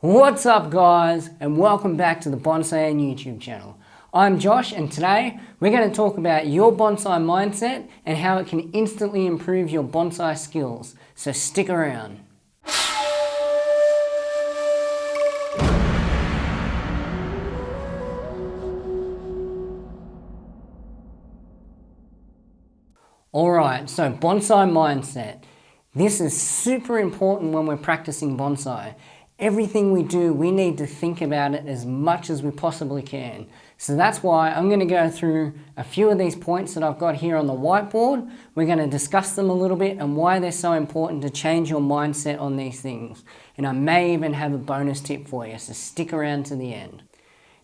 What's up guys, and welcome back to the Bonsai-En YouTube channel. I'm Josh, and today we're going to talk about your bonsai mindset and how it can instantly improve your bonsai skills. So stick around. Alright, so bonsai mindset. This is super important when we're practicing bonsai. Everything we do, we need to think about it as much as we possibly can. So that's why I'm going to go through a few of these points that I've got here on the whiteboard. We're going to discuss them a little bit and why they're so important to change your mindset on these things. And I may even have a bonus tip for you, so stick around to the end.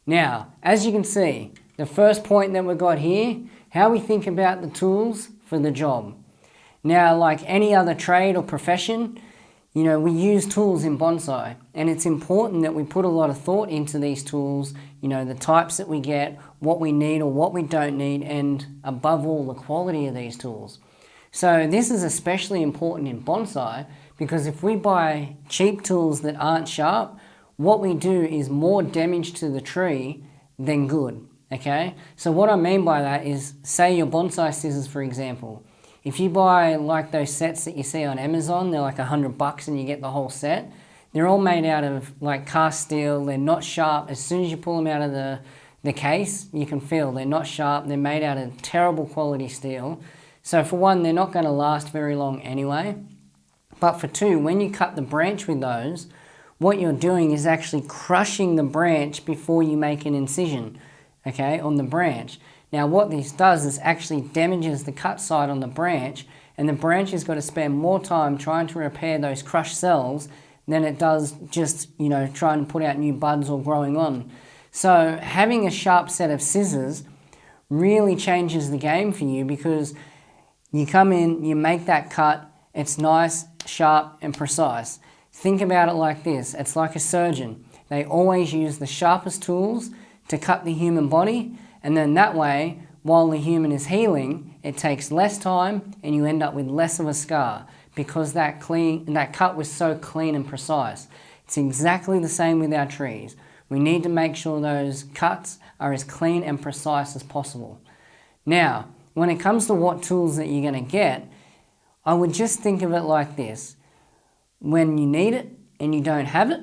Now, as you can see, the first point that we've got here, how we think about the tools for the job. Now, like any other trade or profession, we use tools in bonsai, and it's important that we put a lot of thought into these tools, the types that we get, what we need or what we don't need, and above all, the quality of these tools. So this is especially important in bonsai because if we buy cheap tools that aren't sharp, what we do is more damage to the tree than good, okay? So what I mean by that is, say your bonsai scissors, for example. If you buy like those sets that you see on Amazon, they're like $100 and you get the whole set. They're all made out of like cast steel. They're not sharp. As soon as you pull them out of the case, you can feel they're not sharp. They're made out of terrible quality steel. So for one, they're not going to last very long anyway. But for two, when you cut the branch with those, what you're doing is actually crushing the branch before you make an incision, okay, on the branch. Now what this does is actually damages the cut side on the branch, and the branch has got to spend more time trying to repair those crushed cells than it does just, trying to put out new buds or growing on. So having a sharp set of scissors really changes the game for you because you come in, you make that cut, it's nice, sharp and precise. Think about it like this, it's like a surgeon. They always use the sharpest tools to cut the human body, and then that way, while the human is healing, it takes less time and you end up with less of a scar because that cut was so clean and precise. It's exactly the same with our trees. We need to make sure those cuts are as clean and precise as possible. Now, when it comes to what tools that you're going to get, I would just think of it like this. When you need it and you don't have it,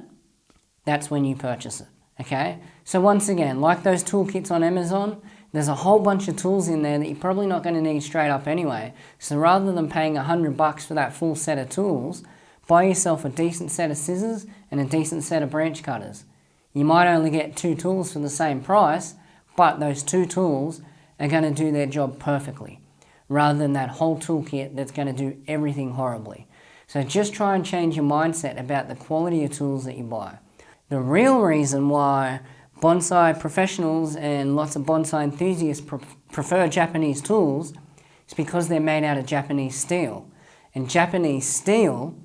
that's when you purchase it. Okay, so once again, like those toolkits on Amazon, there's a whole bunch of tools in there that you're probably not going to need straight up anyway. So rather than paying $100 for that full set of tools, buy yourself a decent set of scissors and a decent set of branch cutters. You might only get 2 tools for the same price, but those 2 tools are going to do their job perfectly, rather than that whole toolkit that's going to do everything horribly. So just try and change your mindset about the quality of tools that you buy. The real reason why bonsai professionals and lots of bonsai enthusiasts prefer Japanese tools is because they're made out of Japanese steel. And Japanese steel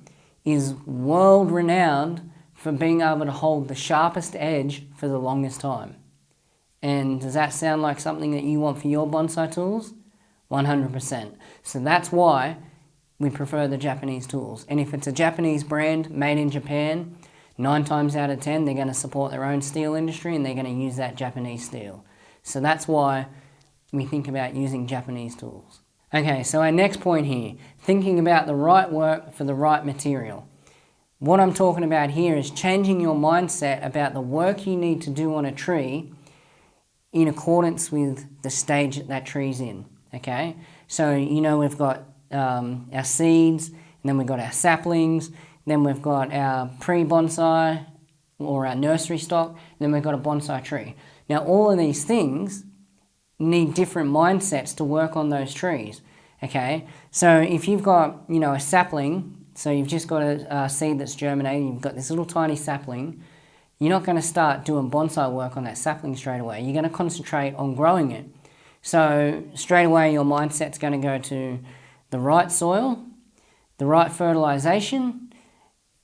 is world renowned for being able to hold the sharpest edge for the longest time. And does that sound like something that you want for your bonsai tools? 100%. So that's why we prefer the Japanese tools. And if it's a Japanese brand made in Japan, 9 times out of 10, they're going to support their own steel industry and they're going to use that Japanese steel. So that's why we think about using Japanese tools. Okay, so our next point here, thinking about the right work for the right material. What I'm talking about here is changing your mindset about the work you need to do on a tree in accordance with the stage that that tree's in. Okay, so we've got our seeds, and then we've got our saplings, then we've got our pre-bonsai or our nursery stock, and then we've got a bonsai tree. Now all of these things need different mindsets to work on those trees, okay? So if you've got, a sapling, so you've just got a seed that's germinating, you've got this little tiny sapling, you're not going to start doing bonsai work on that sapling straight away. You're going to concentrate on growing it. So straight away your mindset's going to go to the right soil, the right fertilization,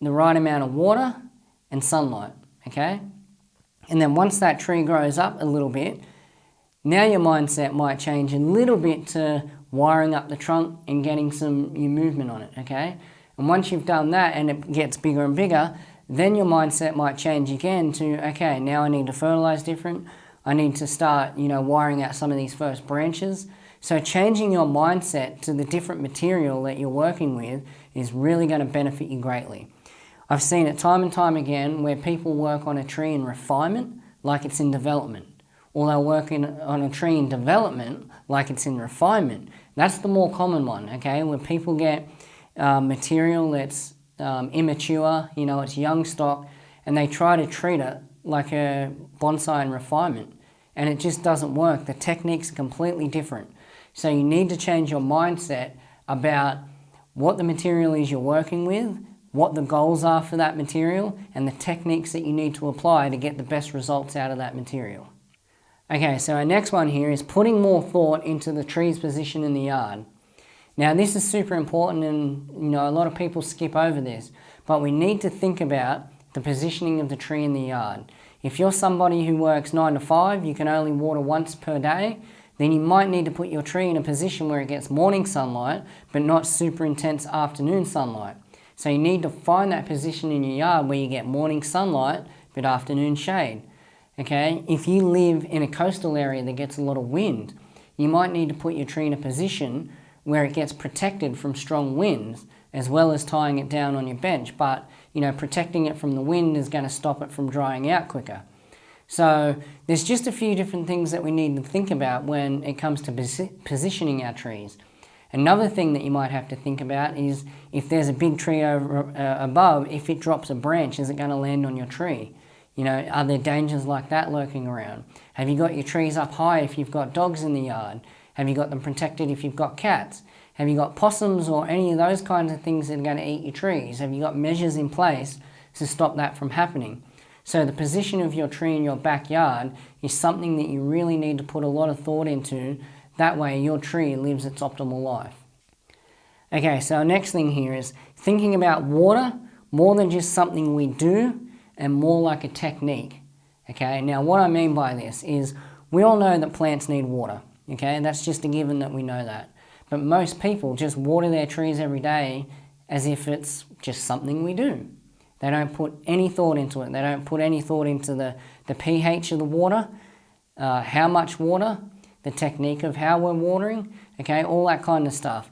the right amount of water and sunlight, okay? And then once that tree grows up a little bit, now your mindset might change a little bit to wiring up the trunk and getting some new movement on it, okay? And once you've done that and it gets bigger and bigger, then your mindset might change again to, okay, now I need to fertilize different. I need to start, wiring out some of these first branches. So changing your mindset to the different material that you're working with is really going to benefit you greatly. I've seen it time and time again where people work on a tree in refinement like it's in development, or they're working on a tree in development like it's in refinement. That's the more common one, okay, where people get material that's immature, it's young stock, and they try to treat it like a bonsai in refinement, and it just doesn't work. The techniques are completely different. So you need to change your mindset about what the material is you're working with, what the goals are for that material, and the techniques that you need to apply to get the best results out of that material. Okay, so our next one here is putting more thought into the tree's position in the yard. Now this is super important, and a lot of people skip over this, but we need to think about the positioning of the tree in the yard. If you're somebody who works 9 to 5, you can only water once per day, then you might need to put your tree in a position where it gets morning sunlight, but not super intense afternoon sunlight. So you need to find that position in your yard where you get morning sunlight, but afternoon shade. Okay, if you live in a coastal area that gets a lot of wind, you might need to put your tree in a position where it gets protected from strong winds, as well as tying it down on your bench. But, protecting it from the wind is going to stop it from drying out quicker. So there's just a few different things that we need to think about when it comes to positioning our trees. Another thing that you might have to think about is if there's a big tree over above, if it drops a branch, is it going to land on your tree? Are there dangers like that lurking around? Have you got your trees up high if you've got dogs in the yard? Have you got them protected if you've got cats? Have you got possums or any of those kinds of things that are going to eat your trees? Have you got measures in place to stop that from happening? So the position of your tree in your backyard is something that you really need to put a lot of thought into. That way your tree lives its optimal life. Okay, so our next thing here is thinking about water more than just something we do and more like a technique. Okay, now what I mean by this is we all know that plants need water. Okay, that's just a given that we know that. But most people just water their trees every day as if it's just something we do. They don't put any thought into it. They don't put any thought into the pH of the water, how much water, the technique of how we're watering, okay, all that kind of stuff.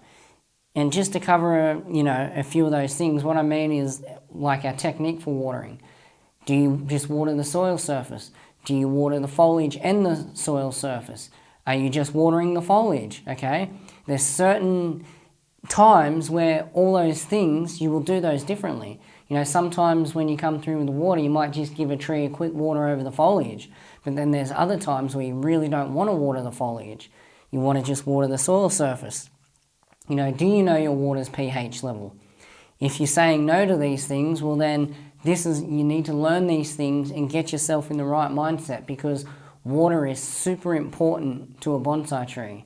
And just to cover, a few of those things, what I mean is like our technique for watering. Do you just water the soil surface? Do you water the foliage and the soil surface? Are you just watering the foliage, okay? There's certain times where all those things, you will do those differently. Sometimes when you come through with the water, you might just give a tree a quick water over the foliage. But then there's other times where you really don't want to water the foliage. You want to just water the soil surface. Do you know your water's pH level? If you're saying no to these things, well then you need to learn these things and get yourself in the right mindset, because water is super important to a bonsai tree.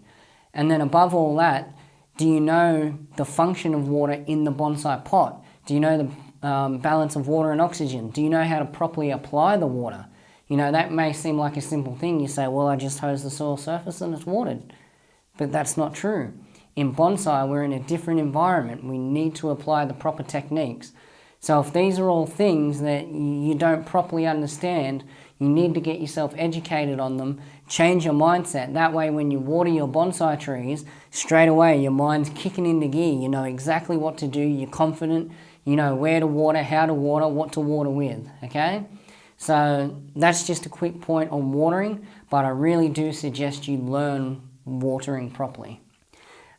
And then above all that, do you know the function of water in the bonsai pot? Do you know the balance of water and oxygen? Do you know how to properly apply the water? That may seem like a simple thing. You say, well, I just hose the soil surface and it's watered. But that's not true. In bonsai, we're in a different environment. We need to apply the proper techniques. So if these are all things that you don't properly understand, you need to get yourself educated on them, change your mindset. That way when you water your bonsai trees, straight away your mind's kicking into gear. You know exactly what to do, you're confident, you know where to water, how to water, what to water with, okay? So that's just a quick point on watering, but I really do suggest you learn watering properly.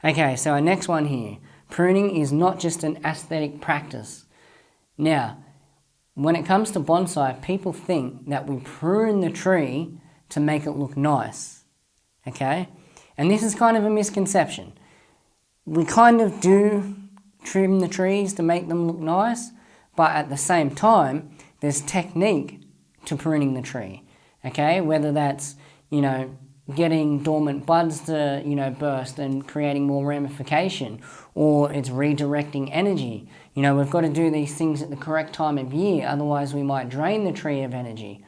Okay, so our next one here. Pruning is not just an aesthetic practice. Now, when it comes to bonsai, people think that we prune the tree to make it look nice, okay? And this is kind of a misconception. We kind of do trim the trees to make them look nice, but at the same time, there's technique to pruning the tree, okay? Whether that's, getting dormant buds to, burst and creating more ramification, or it's redirecting energy. We've got to do these things at the correct time of year, otherwise we might drain the tree of energy.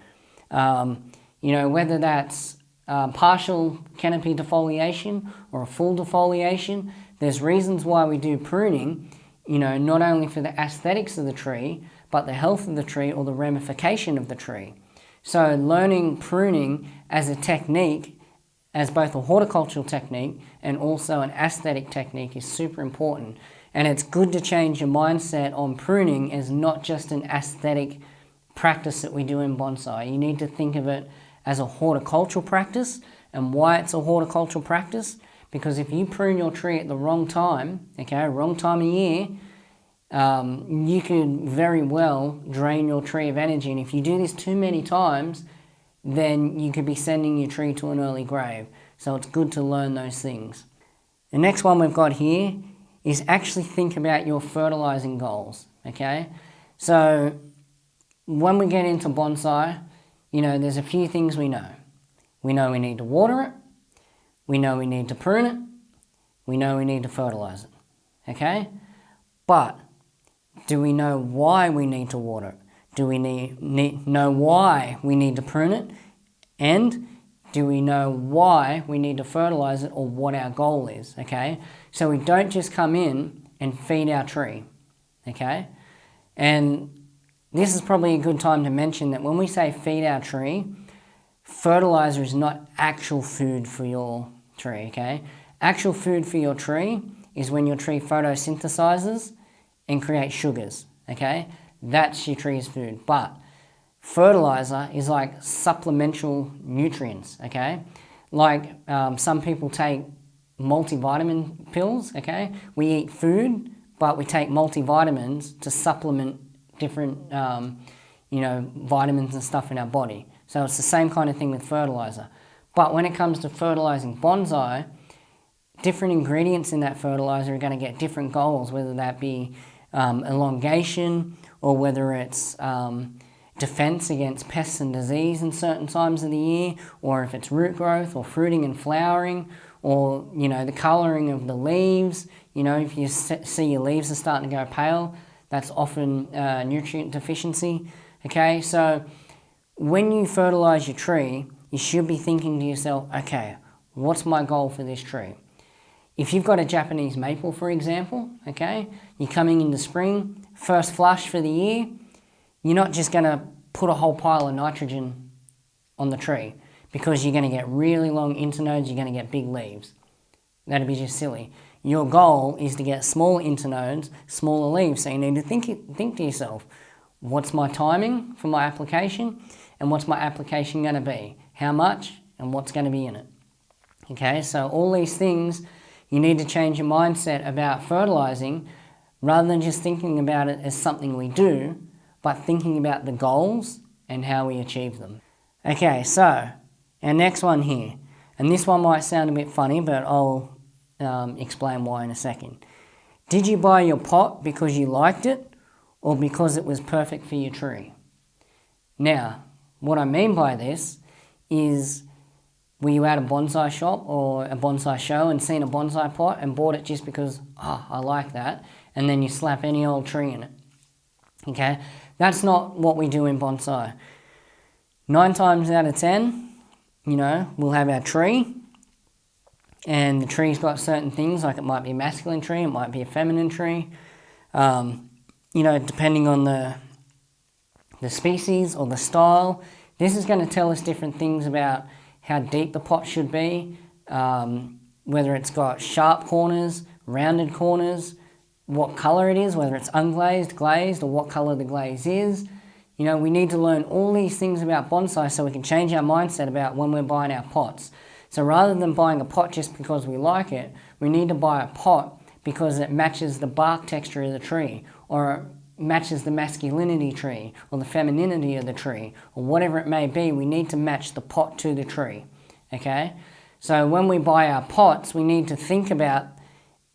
Whether that's partial canopy defoliation or a full defoliation, there's reasons why we do pruning, not only for the aesthetics of the tree, but the health of the tree or the ramification of the tree. So learning pruning as a technique, as both a horticultural technique and also an aesthetic technique, is super important. And it's good to change your mindset on pruning as not just an aesthetic practice that we do in bonsai. You need to think of it as a horticultural practice. And why it's a horticultural practice? Because if you prune your tree at the wrong time, wrong time of year, you could very well drain your tree of energy. And if you do this too many times, then you could be sending your tree to an early grave. So it's good to learn those things. The next one we've got here is actually think about your fertilizing goals, okay? So when we get into bonsai, there's a few things we know. We know we need to water it. We know we need to prune it. We know we need to fertilize it, okay? But do we know why we need to water it? Do we know why we need to prune it? And do we know why we need to fertilize it, or what our goal is, okay? So we don't just come in and feed our tree, okay? And this is probably a good time to mention that when we say feed our tree, fertilizer is not actual food for your tree, okay? Actual food for your tree is when your tree photosynthesizes and creates sugars, okay? That's your tree's food. But fertilizer is like supplemental nutrients, okay? Like some people take multivitamin pills, okay? We eat food, but we take multivitamins to supplement different, vitamins and stuff in our body. So it's the same kind of thing with fertilizer. But when it comes to fertilizing bonsai, different ingredients in that fertilizer are going to get different goals, whether that be elongation, or whether it's defense against pests and disease in certain times of the year, or if it's root growth or fruiting and flowering, or the coloring of the leaves. If you see your leaves are starting to go pale, that's often nutrient deficiency. Okay, so when you fertilize your tree, you should be thinking to yourself, okay, what's my goal for this tree? If you've got a Japanese maple, for example, okay, you're coming into spring, first flush for the year, you're not just going to put a whole pile of nitrogen on the tree, because you're going to get really long internodes, you're going to get big leaves. That'd be just silly. Your goal is to get smaller internodes, smaller leaves. So you need to think to yourself, what's my timing for my application, and what's my application going to be? How much, and what's going to be in it? Okay, so all these things, you need to change your mindset about fertilizing, rather than just thinking about it as something we do, but thinking about the goals and how we achieve them. Okay, so our next one here, and this one might sound a bit funny, but I'll explain why in a second. Did you buy your pot because you liked it, or because it was perfect for your tree? Now, what I mean by this is, were you at a bonsai shop or a bonsai show and seen a bonsai pot and bought it just because, I like that, and then you slap any old tree in it? Okay, that's not what we do in bonsai. 9 times out of 10, we'll have our tree, and the tree's got certain things, like it might be a masculine tree, it might be a feminine tree, depending on the species or the style. This is going to tell us different things about how deep the pot should be, whether it's got sharp corners, rounded corners, what colour it is, whether it's unglazed, glazed, or what colour the glaze is. We need to learn all these things about bonsai so we can change our mindset about when we're buying our pots. So rather than buying a pot just because we like it, we need to buy a pot because it matches the bark texture of the tree, or it matches the masculinity tree, or the femininity of the tree, or whatever it may be. We need to match the pot to the tree, okay? So when we buy our pots, we need to think about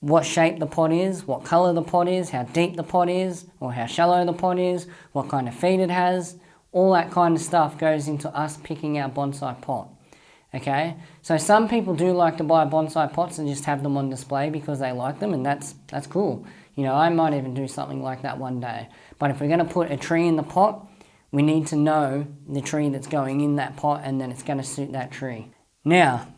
what shape the pot is, what colour the pot is, how deep the pot is, or how shallow the pot is, what kind of feed it has. All that kind of stuff goes into us picking our bonsai pot, okay? So some people do like to buy bonsai pots and just have them on display because they like them, and that's cool. I might even do something like that one day. But if we're going to put a tree in the pot, we need to know the tree that's going in that pot, and then it's going to suit that tree. Now,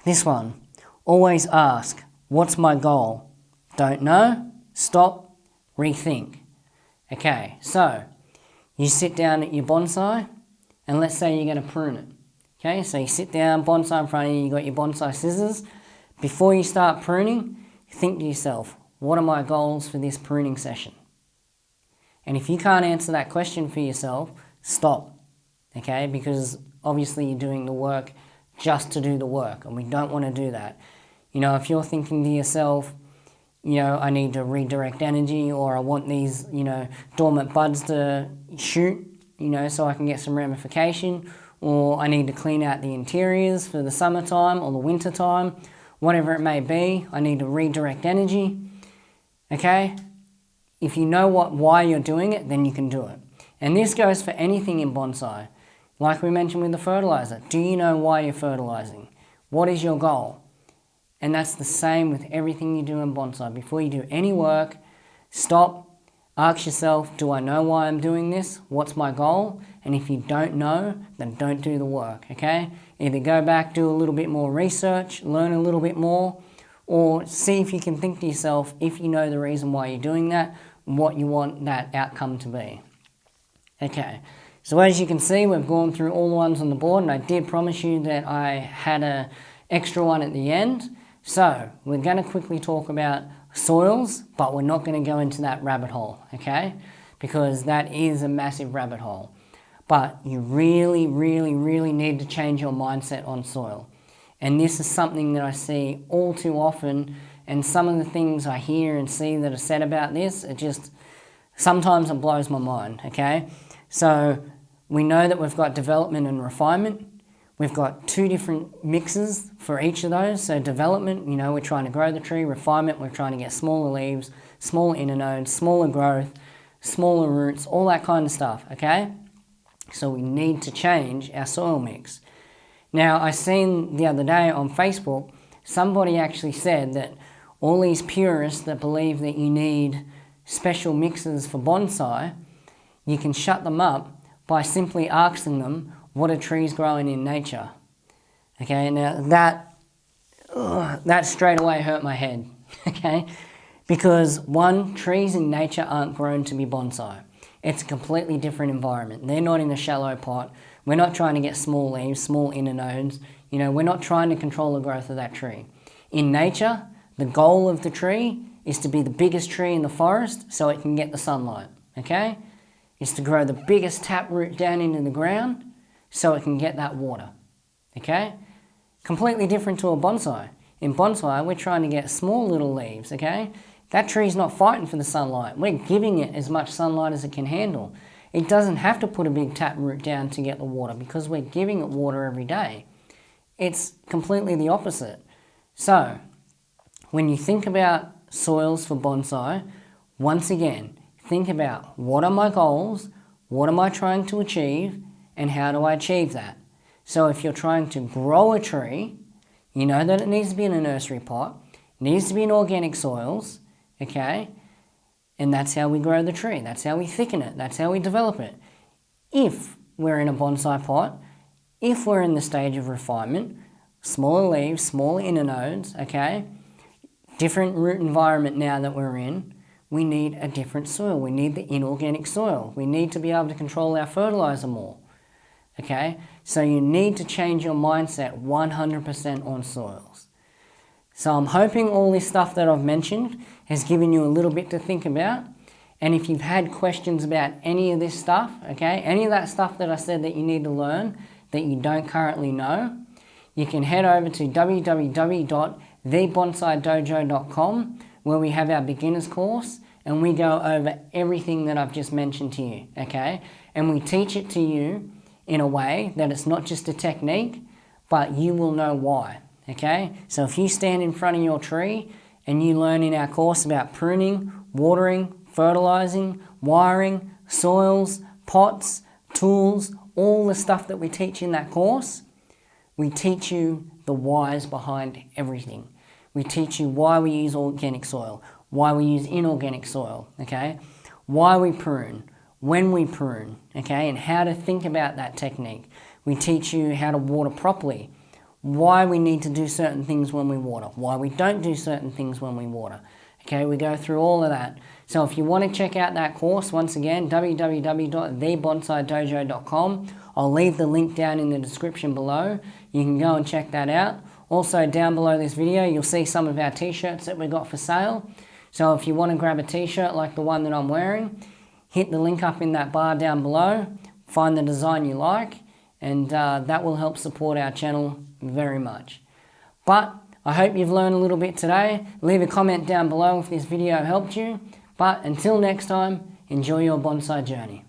this one, always ask, what's my goal? Don't know? Stop, rethink. Okay, so you sit down at your bonsai and let's say you're going to prune it. Okay, so you sit down, bonsai in front of you, you got your bonsai scissors. Before you start pruning, think to yourself, what are my goals for this pruning session? And if you can't answer that question for yourself, stop. Okay, because obviously you're doing the work just to do the work, and we don't want to do that. You know, if you're thinking to yourself, you know, I need to redirect energy, or I want these, you know, dormant buds to shoot, you know, so I can get some ramification, or I need to clean out the interiors for the summertime or the winter time, whatever it may be, I need to redirect energy, okay? If you know why you're doing it, then you can do it. And this goes for anything in bonsai. Like we mentioned with the fertilizer, do you know why you're fertilizing? What is your goal? And that's the same with everything you do in bonsai. Before you do any work, stop, ask yourself, do I know why I'm doing this? What's my goal? And if you don't know, then don't do the work, okay? Either go back, do a little bit more research, learn a little bit more, or see if you can think to yourself, if you know the reason why you're doing that, what you want that outcome to be. Okay, so as you can see, we've gone through all the ones on the board, and I did promise you that I had an extra one at the end. So we're going to quickly talk about soils, but we're not going to go into that rabbit hole, okay? Because that is a massive rabbit hole. But you really, really, really need to change your mindset on soil. And this is something that I see all too often, and some of the things I hear and see that are said about this, sometimes it blows my mind, okay? So we know that we've got development and refinement. We've got two different mixes for each of those. So development, you know, we're trying to grow the tree. Refinement, we're trying to get smaller leaves, smaller inner nodes, smaller growth, smaller roots, all that kind of stuff, okay? So we need to change our soil mix. Now, I seen the other day on Facebook, somebody actually said that all these purists that believe that you need special mixes for bonsai, you can shut them up by simply asking them, what are trees growing in nature? Okay, now that straight away hurt my head, okay? Because one, trees in nature aren't grown to be bonsai. It's a completely different environment. They're not in a shallow pot. We're not trying to get small leaves, small inner nodes. You know, we're not trying to control the growth of that tree. In nature, the goal of the tree is to be the biggest tree in the forest so it can get the sunlight, okay? It's to grow the biggest taproot down into the ground so it can get that water, okay? Completely different to a bonsai. In bonsai, we're trying to get small little leaves, okay? That tree's not fighting for the sunlight. We're giving it as much sunlight as it can handle. It doesn't have to put a big taproot down to get the water because we're giving it water every day. It's completely the opposite. So, when you think about soils for bonsai, once again, think about what are my goals, what am I trying to achieve, and how do I achieve that? So if you're trying to grow a tree, you know that it needs to be in a nursery pot, it needs to be in organic soils, okay? And that's how we grow the tree. That's how we thicken it. That's how we develop it. If we're in a bonsai pot, if we're in the stage of refinement, smaller leaves, smaller inner nodes, okay? Different root environment now that we're in, we need a different soil. We need the inorganic soil. We need to be able to control our fertilizer more, okay? So you need to change your mindset 100% on soils. So I'm hoping all this stuff that I've mentioned has given you a little bit to think about. And if you've had questions about any of this stuff, okay, any of that stuff that I said that you need to learn that you don't currently know, you can head over to www.thebonsaidojo.com where we have our beginners course and we go over everything that I've just mentioned to you, okay? And we teach it to you in a way that it's not just a technique, but you will know why. Okay, so if you stand in front of your tree and you learn in our course about pruning, watering, fertilizing, wiring, soils, pots, tools, all the stuff that we teach in that course, we teach you the whys behind everything. We teach you why we use organic soil, why we use inorganic soil, okay? Why we prune, when we prune, okay? And how to think about that technique. We teach you how to water properly, why we need to do certain things when we water, why we don't do certain things when we water, Okay, we go through all of that. So if you want to check out that course, once again, www.thebonsaidojo.com. I'll leave the link down in the description below. You can go and check that out. Also, down below this video, you'll see some of our t-shirts that we got for sale. So if you want to grab a t-shirt like the one that I'm wearing, hit the link up in that bar down below, find the design you like, and that will help support our channel very much. But I hope you've learned a little bit today. Leave a comment down below if this video helped you. But until next time, enjoy your bonsai journey.